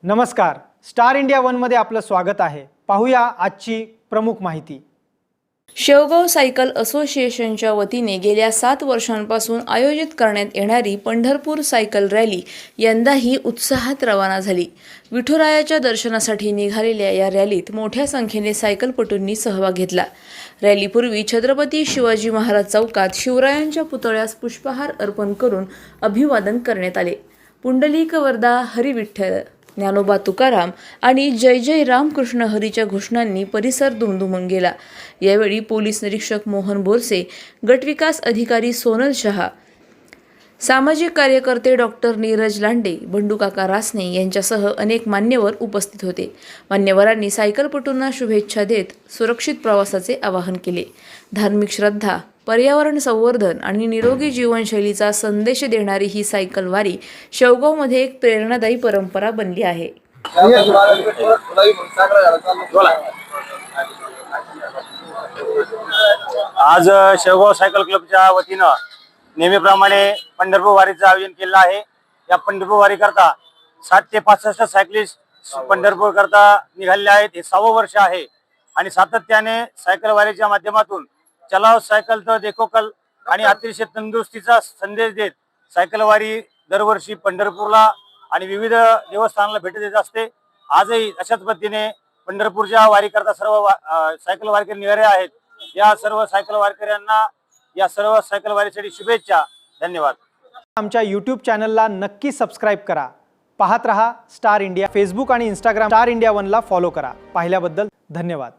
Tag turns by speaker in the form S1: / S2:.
S1: नमस्कार, star India one मध्ये आपलं स्वागत आहे। पाहूया आजची प्रमुख माहिती।
S2: शेवगाव सायकल असोसिएशनच्या वतीने गेल्या 7 वर्षांपासून आयोजित करण्यात येणारी पंढरपूर सायकल रॅली यंदाही उत्साहात रवाना झाली। विठुरायाच्या दर्शनासाठी निघालेल्या या रॅलीत मोठ्या संख्येने सायकलपटूंनी सहभाग घेतला। रॅलीपूर्वी छत्रपती शिवाजी महाराज चौकात शिवरायांच्या पुतळ्यास पुष्पहार अर्पण करून अभिवादन करण्यात आले। पुंडलिक वरदा हरी विठ्ठल, ज्ञानोबा तुकाराम आणि जय जय रामकृष्ण हरीच्या घोषणांनी परिसर दुमदुमून गेला। यावेळी पोलीस निरीक्षक मोहन बोरसे, गटविकास अधिकारी सोनल शहा, सामाजिक कार्यकर्ते डॉक्टर नीरज लांडे, बंडूकाका रासने यांच्यासह अनेक मान्यवर उपस्थित होते। मान्यवरांनी सायकलपटूंना शुभेच्छा देत सुरक्षित प्रवासाचे आवाहन केले। धार्मिक श्रद्धा, पर्यावरण संवर्धन आणि निरोगी जीवनशैलीचा संदेश देणारी ही सायकल वारी शेवगावमध्ये एक प्रेरणादायी परंपरा बनली आहे।
S3: आज शेवगाव सायकल क्लबच्या वतीनं नेहमीप्रमाणे पंढरपूर वारीचं आयोजन केलं आहे। या पंढरपूर वारी करता 60 ते 65 सायकलिस्ट पंढरपूर करता निघालेले आहेत। हे 6वं वर्ष आहे आणि सातत्याने सायकल वारीच्या माध्यमातून चलाव सायकल तर देखो कल आणि अतिशय तंदुरुस्तीचा संदेश देत सायकल वारी दरवर्षी पंढरपूरला आणि विविध देवस्थानाला भेट देत असते। आजही अशाच पद्धतीने पंढरपूरच्या वारी करता सर्व सायकल वारकरी निघाले आहेत। या सर्व सायकल वारकऱ्यांना या सर्व सायकल वारीसाठी शुभेच्छा। धन्यवाद।
S1: आमच्या YouTube चॅनलला नक्की सबस्क्राइब करा। पाहत रहा स्टार इंडिया। फेसबुक आणि इंस्टाग्राम स्टार इंडिया वन ला फॉलो करा। पाहिल्याबद्दल धन्यवाद।